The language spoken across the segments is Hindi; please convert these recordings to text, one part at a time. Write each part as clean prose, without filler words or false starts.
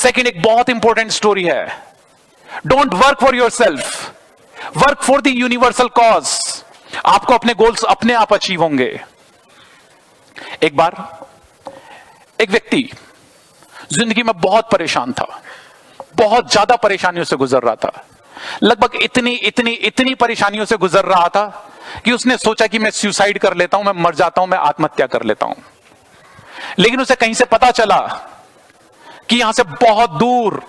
सेकंड एक बहुत इंपॉर्टेंट स्टोरी है, don't work for your self, work for the universal cause. आपको अपने गोल्स अपने आप अचीव होंगे। एक बार एक व्यक्ति जिंदगी में बहुत परेशान था, बहुत ज्यादा परेशानियों से गुजर रहा था, लगभग इतनी परेशानियों से गुजर रहा था कि उसने सोचा कि मैं सुसाइड कर लेता हूं, मैं मर जाता हूं, मैं आत्महत्या कर लेता हूं। लेकिन उसे कहीं से पता चला कि यहां से बहुत दूर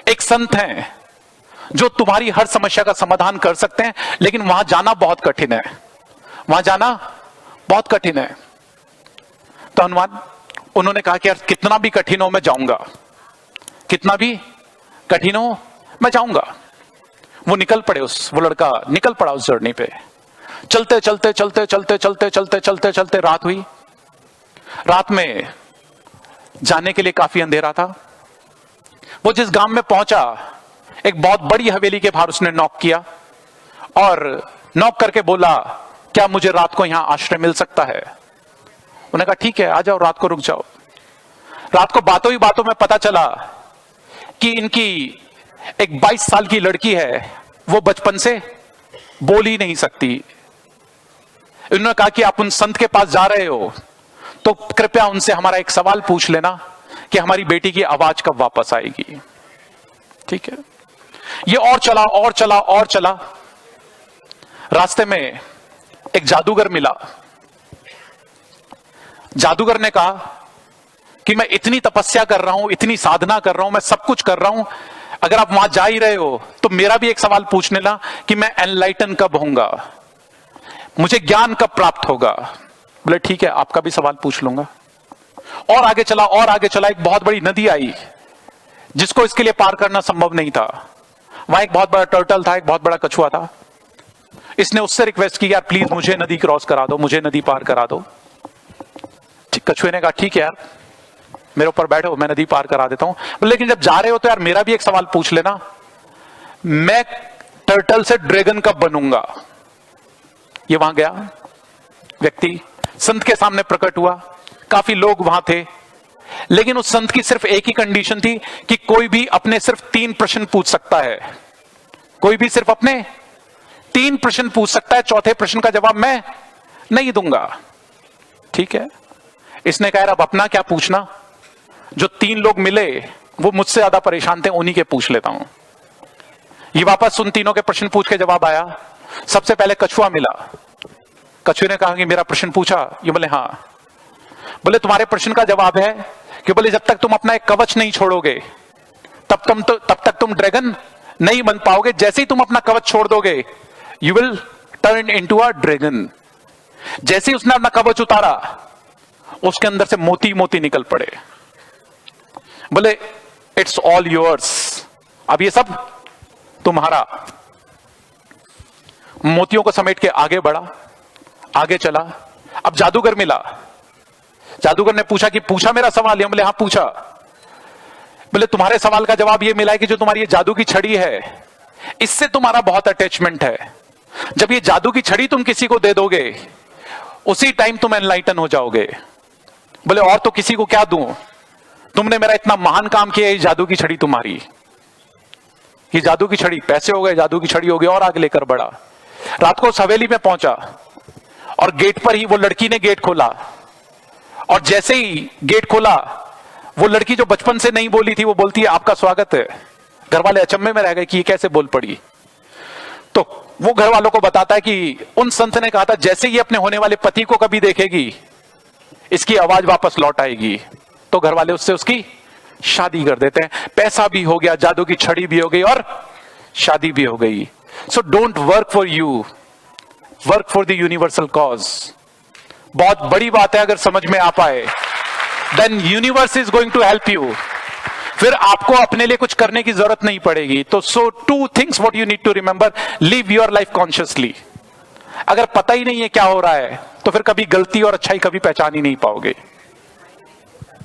एक संत हैं जो तुम्हारी हर समस्या का समाधान कर सकते हैं, लेकिन वहां जाना बहुत कठिन है, वहां जाना बहुत कठिन है। तो हनुमान उन्होंने कहा कि यार कितना भी कठिन हो मैं जाऊंगा, कितना भी कठिन हो मैं जाऊंगा। वो निकल पड़े, वो लड़का निकल पड़ा उस जर्नी पे। चलते चलते चलते चलते चलते चलते चलते चलते रात हुई। रात में जाने के लिए काफी अंधेरा था। वो जिस गांव में पहुंचा, एक बहुत बड़ी हवेली के बाहर उसने नॉक किया और नॉक करके बोला, क्या मुझे रात को यहां आश्रय मिल सकता है? उन्होंने कहा ठीक है, आ जाओ, रात को रुक जाओ। रात को बातों ही बातों में पता चला कि इनकी एक 22 साल की लड़की है, वो बचपन से बोल ही नहीं सकती। उन्होंने कहा कि आप उन संत के पास जा रहे हो तो कृपया उनसे हमारा एक सवाल पूछ लेना कि हमारी बेटी की आवाज कब वापस आएगी। ठीक है, ये और चला और चला और चला। रास्ते में एक जादूगर मिला। जादूगर ने कहा कि मैं इतनी तपस्या कर रहा हूं, इतनी साधना कर रहा हूं, मैं सब कुछ कर रहा हूं, अगर आप वहां जा ही रहे हो तो मेरा भी एक सवाल पूछ लेना कि मैं एनलाइटन कब होऊंगा, मुझे ज्ञान कब प्राप्त होगा। बोले ठीक है, आपका भी सवाल पूछ लूंगा। और आगे चला और आगे चला। एक बहुत बड़ी नदी आई जिसको इसके लिए पार करना संभव नहीं था। वहां एक बहुत बड़ा टर्टल था, एक बहुत बड़ा कछुआ था। इसने उससे रिक्वेस्ट की, यार प्लीज मुझे नदी क्रॉस करा दो, मुझे नदी पार करा दो। कछुए ने कहा ठीक है यार, मेरे ऊपर बैठो, मैं नदी पार करा देता हूं। लेकिन जब जा रहे हो तो यार मेरा भी एक सवाल पूछ लेना, मैं टर्टल से ड्रैगन कब बनूंगा। ये वहां गया, व्यक्ति संत के सामने प्रकट हुआ। काफी लोग वहां थे, लेकिन उस संत की सिर्फ एक ही कंडीशन थी कि कोई भी अपने सिर्फ 3 प्रश्न पूछ सकता है। कोई भी सिर्फ अपने 3 प्रश्न पूछ सकता है, चौथे प्रश्न का जवाब मैं नहीं दूंगा। ठीक है, इसने कहा अब अपना क्या पूछना, जो 3 लोग मिले वो मुझसे ज्यादा परेशान थे, उन्हीं के पूछ लेता हूं। ये वापस उन तीनों के प्रश्न पूछ के जवाब आया। सबसे पहले कछुआ मिला। कछुए ने कहा कि मेरा प्रश्न पूछा। ये बोले हाँ। बोले तुम्हारे प्रश्न का जवाब है कि बोले जब तक तुम अपना एक कवच नहीं छोड़ोगे तब तक तुम ड्रैगन नहीं बन पाओगे। जैसे ही तुम अपना कवच छोड़ दोगे you will turn into a dragon. जैसे ही उसने अपना कवच उतारा उसके अंदर से मोती मोती निकल पड़े। बोले इट्स ऑल योर्स, अब ये सब तुम्हारा। मोतियों को समेट के आगे बढ़ा, आगे चला। अब जादूगर मिला। जादूगर ने पूछा कि पूछा मेरा सवाल? बोले हाँ पूछा। बोले तुम्हारे सवाल का जवाब ये मिला है कि जो तुम्हारी ये जादू की छड़ी है इससे तुम्हारा बहुत अटैचमेंट है। जब ये जादू की छड़ी तुम किसी को दे दोगे उसी टाइम तुम एनलाइटन हो जाओगे। बोले और तो किसी को क्या दूं, तुमने मेरा इतना महान काम किया, ये जादू की छड़ी तुम्हारी। ये जादू की छड़ी, पैसे हो गए, जादू की छड़ी हो गई। और आगे लेकर बढ़ा। रात को उस हवेली में पहुंचा और गेट पर ही वो लड़की ने गेट खोला। और जैसे ही गेट खोला वो लड़की जो बचपन से नहीं बोली थी वो बोलती है आपका स्वागत है। घर वाले अचंभे में रह गए कि ये कैसे बोल पड़ी। तो वो घर वालों को बताता है कि उन संत ने कहा था जैसे ही अपने होने वाले पति को कभी देखेगी इसकी आवाज वापस लौट आएगी। तो घर वाले उससे उसकी शादी कर देते हैं। पैसा भी हो गया, जादू की छड़ी भी हो गई और शादी भी हो गई। So don't work for you, work for the universal cause. बहुत बड़ी बात है, अगर समझ में आ पाए then universe is going to help you. फिर आपको अपने लिए कुछ करने की जरूरत नहीं पड़ेगी। तो so 2 things what you need to remember, live your life consciously. अगर पता ही नहीं है क्या हो रहा है तो फिर कभी गलती और अच्छाई कभी पहचान ही नहीं पाओगे।